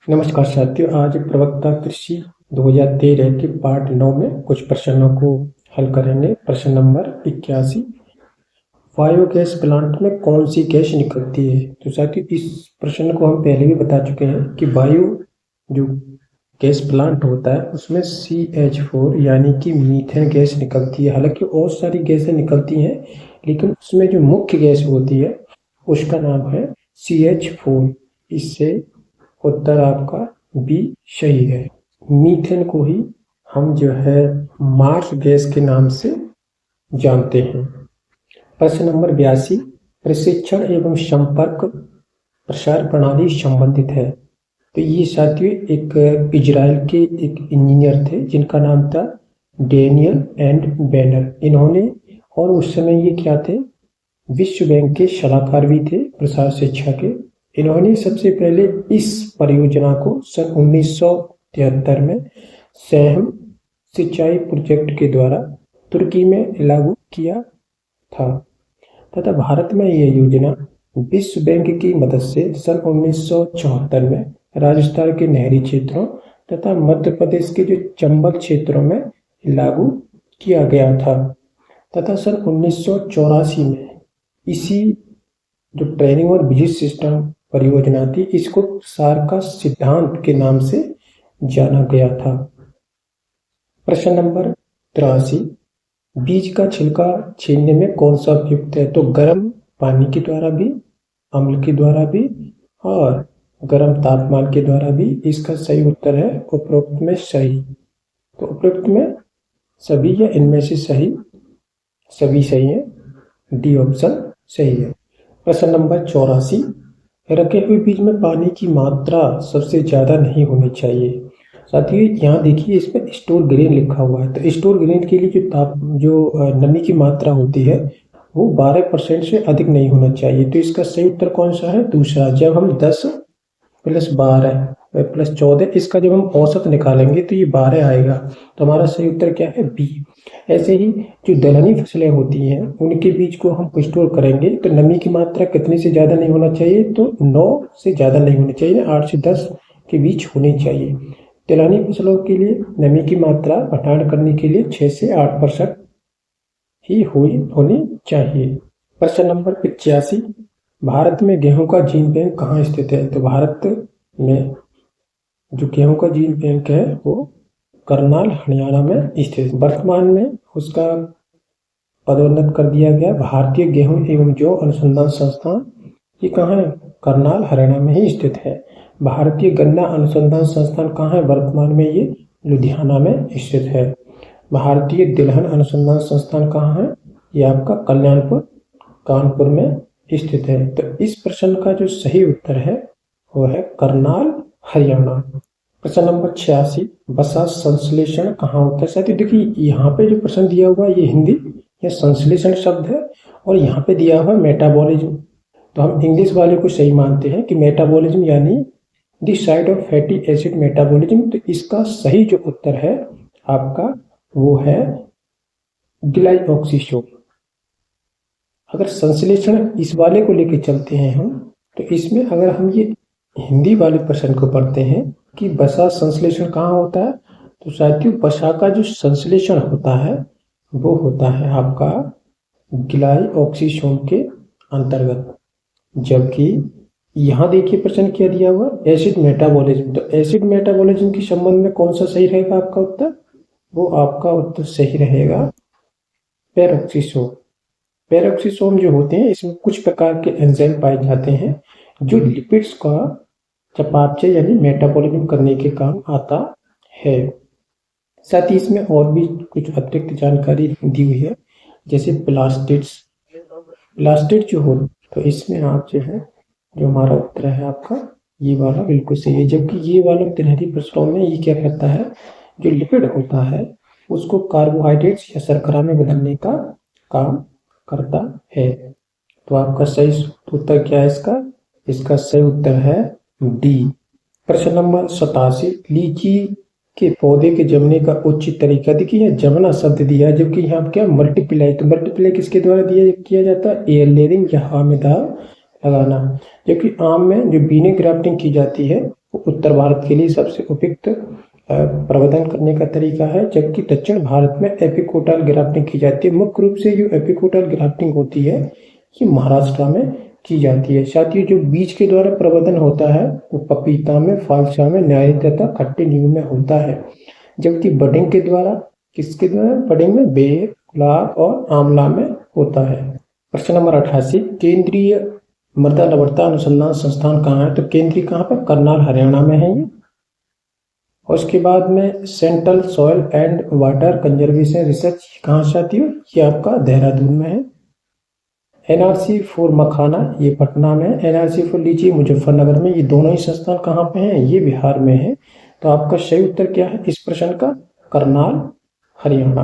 नमस्कार साथियों, आज प्रवक्ता कृषि 2013 के पार्ट 9 में कुछ प्रश्नों को हल करेंगे। प्रश्न नंबर 81, बायोगैस प्लांट में कौन सी गैस निकलती है? तो साथियों, इस प्रश्न को हम पहले भी बता चुके हैं कि बायो जो गैस प्लांट होता है उसमें CH4 यानी कि मीथेन गैस निकलती है। हालांकि और सारी गैसें निकलती हैं, लेकिन उसमें जो मुख्य गैस होती है उसका नाम है CH4। इससे उत्तर आपका बी सही है। मीथेन को ही हम जो है मार्स गैस के नाम से जानते हैं। प्रश्न नंबर 82, प्रशिक्षण एवं संपर्क प्रसार प्रणाली संबंधित है। तो ये साथियों एक इजराइल के एक इंजीनियर थे जिनका नाम था डेनियल एंड बेनर। इन्होंने, और उस समय ये क्या थे, विश्व बैंक के सलाहकार भी थे प्रसार शिक्षा के। इन्होंने सबसे पहले इस परियोजना को सन 1973 में सहम सिंचाई प्रोजेक्ट के द्वारा तुर्की में लागू किया था तथा भारत में यह योजना विश्व बैंक की मदद से सन 1974 में राजस्थान के नहरी क्षेत्रों तथा मध्य प्रदेश के जो चंबल क्षेत्रों में लागू किया गया था तथा सन 1984 में इसी जो ट्रेनिंग और विजिट सिस्टम परियोजना थी, इसको सार का सिद्धांत के नाम से जाना गया था। प्रश्न नंबर 83, बीज का छिलका छीलने में कौन सा उपयुक्त है? तो गर्म पानी के द्वारा भी, अम्ल के द्वारा भी और गर्म तापमान के द्वारा भी। इसका सही उत्तर है उपरोक्त में सही। तो उपरोक्त में सभी या इनमें से सही, सभी सही है। डी ऑप्शन सही है। प्रश्न नंबर 84, रखे हुए बीज में पानी की मात्रा सबसे ज्यादा नहीं होनी चाहिए। साथियों यहाँ देखिए, इसमें स्टोर ग्रेन लिखा हुआ है। तो स्टोर ग्रेन के लिए जो नमी की मात्रा होती है वो 12% से अधिक नहीं होना चाहिए। तो इसका सही उत्तर कौन सा है? दूसरा। जब हम 10 + 12 + 14 इसका जब हम औसत निकालेंगे तो ये 12 आएगा। तो हमारा सही उत्तर क्या है? बी। ऐसे ही जो दलहनी फसलें होती हैं उनके बीज को हम स्टोर करेंगे तो नमी की मात्रा कितने से ज़्यादा नहीं होना चाहिए? तो 9 से ज़्यादा नहीं होनी चाहिए, 8 से 10 के बीच होनी चाहिए। दलहनी फसलों के लिए नमी की मात्रा घटान करने के लिए 6 से 8% ही होनी चाहिए। प्रश्न नंबर 85, भारत में गेहूं का जीन बैंक कहाँ स्थित है? तो भारत में जो गेहूं का जीन बैंक है वो करनाल, हरियाणा में स्थित है। वर्तमान में उसका पदोन्नत कर दिया गया भारतीय गेहूं एवं जौ अनुसंधान संस्थान। ये कहाँ है? करनाल, हरियाणा में ही स्थित है। भारतीय गन्ना अनुसंधान संस्थान कहाँ है? वर्तमान में ये लुधियाना में स्थित है। भारतीय तिलहन अनुसंधान संस्थान कहाँ है? ये आपका कल्याणपुर, कानपुर में स्थित है। तो इस प्रश्न का जो सही उत्तर है वो है करनाल, हरियाणा। प्रश्न नंबर 86, वसा संश्लेषण कहाँ होता है? साथियों देखिए, यहाँ पे जो प्रश्न दिया हुआ है ये हिंदी या संश्लेषण शब्द है और यहाँ पे दिया हुआ है मेटाबॉलिज्म। तो हम इंग्लिश वाले को सही मानते हैं कि मेटाबॉलिज्म यानी the side of fatty acid metabolism. तो इसका सही जो उत्तर है आपका वो है ग्लाइऑक्सिशोम। अगर संश्लेषण इस वाले को लेकर चलते हैं हम, तो इसमें अगर हम ये हिंदी वाले प्रश्न को पढ़ते हैं कि वसा संश्लेषण कहाँ होता है, तो साथियों वसा का जो संश्लेषण होता है वो होता है आपका ग्लाइऑक्सिशोम के अंतर्गत। जबकि यहाँ देखिए प्रश्न क्या दिया हुआ, एसिड मेटाबॉलिज्म। तो एसिड मेटाबॉलिज्म के संबंध में कौन सा सही रहेगा आपका उत्तर? वो आपका उत्तर सही रहेगा पेरोक्सिसोम। पेरोक्सिसोम जो होते हैं इसमें कुछ प्रकार के एंजाइम पाए जाते हैं जो लिपिड्स का चयापचय यानी मेटाबॉलिज्म करने के काम आता है। साथ ही इसमें और भी कुछ अतिरिक्त जानकारी दी हुई है, जैसे प्लास्टिड जो हो, तो इसमें आप जो है, जो हमारा उत्तर है आपका ये वाला बिल्कुल सही है। जबकि ये वाला तिनहरी प्रश्नों में ये क्या करता है, जो लिपिड होता है उसको कार्बोहाइड्रेट्स या शर्करा में बदलने का काम करता है। तो आपका सही उत्तर क्या है इसका सही उत्तर है डी। प्रश्न नंबर 87, लीची के पौधे के जमने का उचित तरीका। देखिए यहाँ जमना शब्द दिया है, जबकि यहाँ क्या मल्टीप्लाई। तो मल्टीप्लाई किसके द्वारा किया जाता है? एयर लेयरिंग या हवा में दाव लगाना। जबकि आम में जो बीने ग्राफ्टिंग की जाती है वो उत्तर भारत के लिए सबसे उपयुक्त प्रवर्धन करने का तरीका है, जबकि दक्षिण भारत में एपिकोटल ग्राफ्टिंग की जाती है। मुख्य रूप से जो एपिकोटल ग्राफ्टिंग होती है ये महाराष्ट्र में की जाती है। साथियों, जो बीज के द्वारा प्रवर्धन होता है वो पपीता में, फालसा में, नारियल तथा खट्टे नींबू में होता है, जबकि बडिंग के द्वारा किसके द्वारा? बडिंग में बेर, गुलाब और आंवला में होता है। प्रश्न नंबर 88, केंद्रीय मृदा लवणता अनुसंधान संस्थान कहाँ है? तो केंद्रीय कहाँ पर? करनाल, हरियाणा में है ये। और उसके बाद में central soil and water conservation research कहाँ से आती है? ये आपका देहरादून में है। एनआरसी फॉर मखाना ये पटना में, एनआरसी फॉर लीची मुजफ्फरनगर में। ये दोनों ही संस्थान कहाँ पे हैं? ये बिहार में है। तो आपका सही उत्तर क्या है इस प्रश्न का? करनाल, हरियाणा।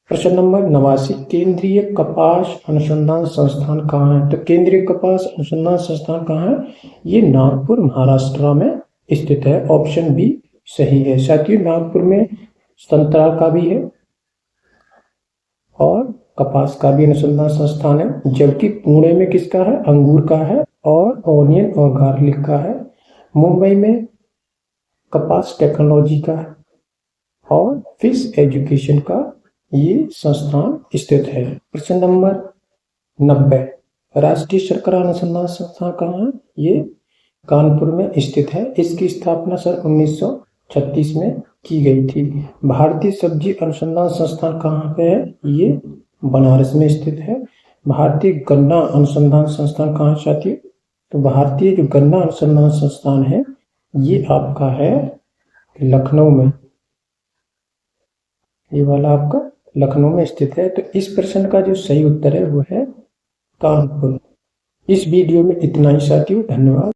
प्रश्न नंबर 89, केंद्रीय कपास अनुसंधान संस्थान कहाँ है? तो केंद्रीय कपास अनुसंधान संस्थान कहाँ है? ये नागपुर, महाराष्ट्र में स्थित है। ऑप्शन बी सही है। साथियों, नागपुर में संतरा का भी है और कपास का भी अनुसंधान संस्थान है, जबकि पुणे में किसका है? अंगूर का है और ऑनियन और गार्लिक का है। मुंबई में कपास टेक्नोलॉजी का है और फिश एजुकेशन का ये संस्थान स्थित है। प्रश्न नंबर 90, राष्ट्रीय शर्करा अनुसंधान संस्थान कहाँ है? ये कानपुर में स्थित है। इसकी स्थापना सन 1936 में की गई थी। भारतीय सब्जी अनुसंधान संस्थान कहाँ पे है? ये बनारस में स्थित है। भारतीय गन्ना अनुसंधान संस्थान कहाँ से आती है? तो भारतीय जो गन्ना अनुसंधान संस्थान है ये आपका है लखनऊ में। ये वाला आपका लखनऊ में स्थित है। तो इस प्रश्न का जो सही उत्तर है वो है कानपुर। इस वीडियो में इतना ही साथियों, धन्यवाद।